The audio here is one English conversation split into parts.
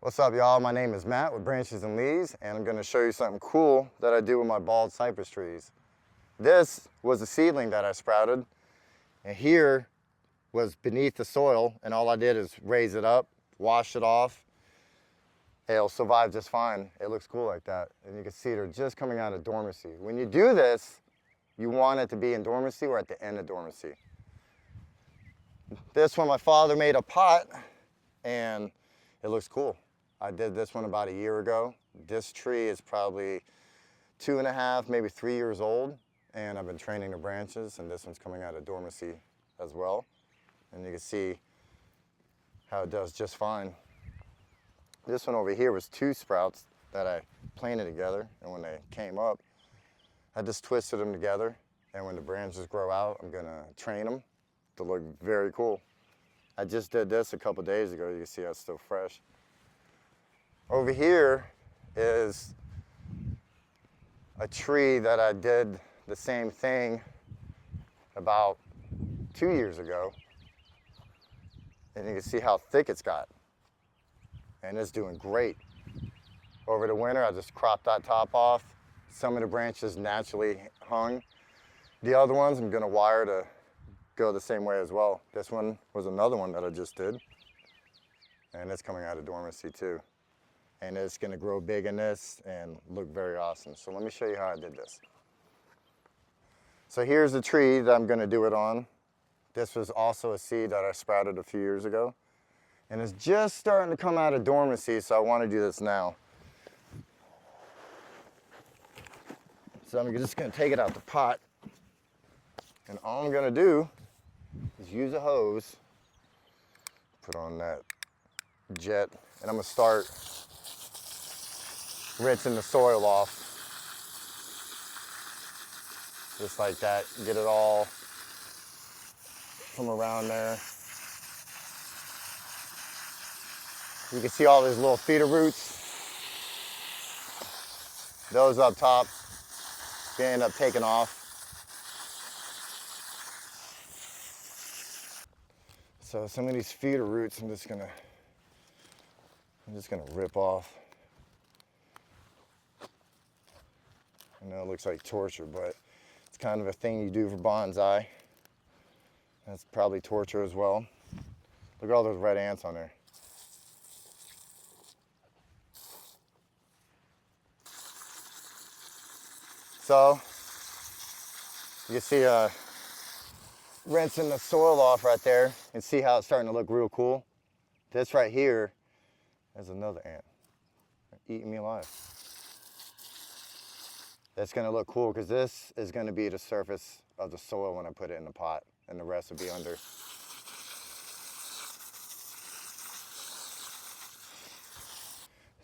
What's up, y'all? My name is Matt with Branches and Leaves, and I'm going to show you something cool that I do with my bald cypress trees. This was a seedling that I sprouted, and here was beneath the soil, and all I did is raise it up, wash it off. It'll survive just fine. It looks cool like that, and you can see they're just coming out of dormancy. When you do this, you want it to be in dormancy or at the end of dormancy. This one my father made a pot, and it looks cool. I did this one about a year ago. This tree is probably 2.5, maybe 3 years old, and I've been training the branches, and this one's coming out of dormancy as well. And you can see how it does just fine. This one over here was 2 sprouts that I planted together, and when they came up, I just twisted them together, and when the branches grow out, I'm gonna train them to look very cool. I just did this a couple days ago. You can see how it's still fresh. Over here is a tree that I did the same thing about 2 years ago. And you can see how thick it's got. And it's doing great. Over the winter, I just cropped that top off. Some of the branches naturally hung. The other ones I'm gonna wire to go the same way as well. This one was another one that I just did. And it's coming out of dormancy too. And it's gonna grow big in this and look very awesome. So let me show you how I did this. So here's the tree that I'm gonna do it on. This was also a seed that I sprouted a few years ago. And it's just starting to come out of dormancy, so I wanna do this now. So I'm just gonna take it out the pot. And all I'm gonna do is use a hose, put on that jet, and I'm gonna start rinsing the soil off. Just like that, get it all from around there. You can see all these little feeder roots. Those up top, they end up taking off. So some of these feeder roots, I'm just gonna rip off. I know it looks like torture, but it's kind of a thing you do for bonsai. That's probably torture as well. Look at all those red ants on there. So you can see rinsing the soil off right there and see how it's starting to look real cool. This right here is another ant eating me alive. That's gonna look cool because this is gonna be the surface of the soil when I put it in the pot, and the rest will be under.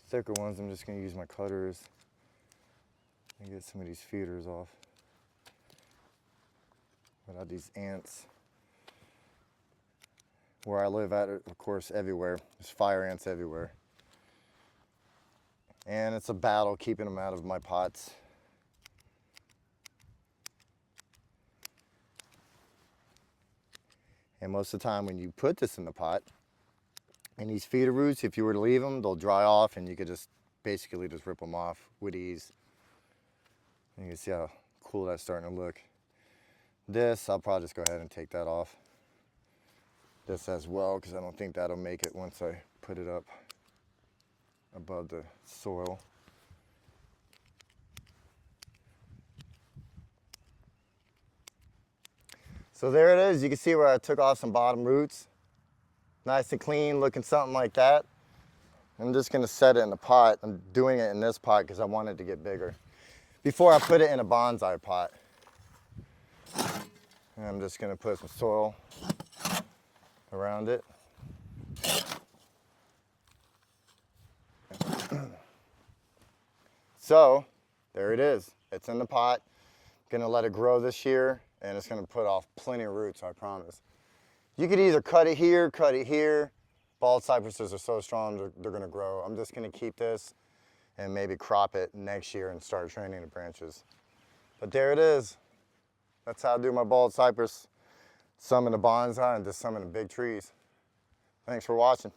Thicker ones, I'm just gonna use my cutters and get some of these feeders off. Without these ants. Where I live at, of course, everywhere. There's fire ants everywhere. And it's a battle keeping them out of my pots. And most of the time when you put this in the pot, and these feeder roots, if you were to leave them, they'll dry off and you could just basically just rip them off with ease. And you can see how cool that's starting to look. This, I'll probably just go ahead and take that off. This as well, because I don't think that'll make it once I put it up above the soil. So there it is. You can see where I took off some bottom roots. Nice and clean, looking something like that. I'm just gonna set it in the pot. I'm doing it in this pot because I want it to get bigger. Before I put it in a bonsai pot. And I'm just gonna put some soil around it. So, there it is. It's in the pot. Gonna let it grow this year, and it's gonna put off plenty of roots, I promise. You could either cut it here, cut it here. Bald cypresses are so strong, they're gonna grow. I'm just gonna keep this and maybe crop it next year and start training the branches. But there it is. That's how I do my bald cypress. Some in the bonsai and just some in the big trees. Thanks for watching.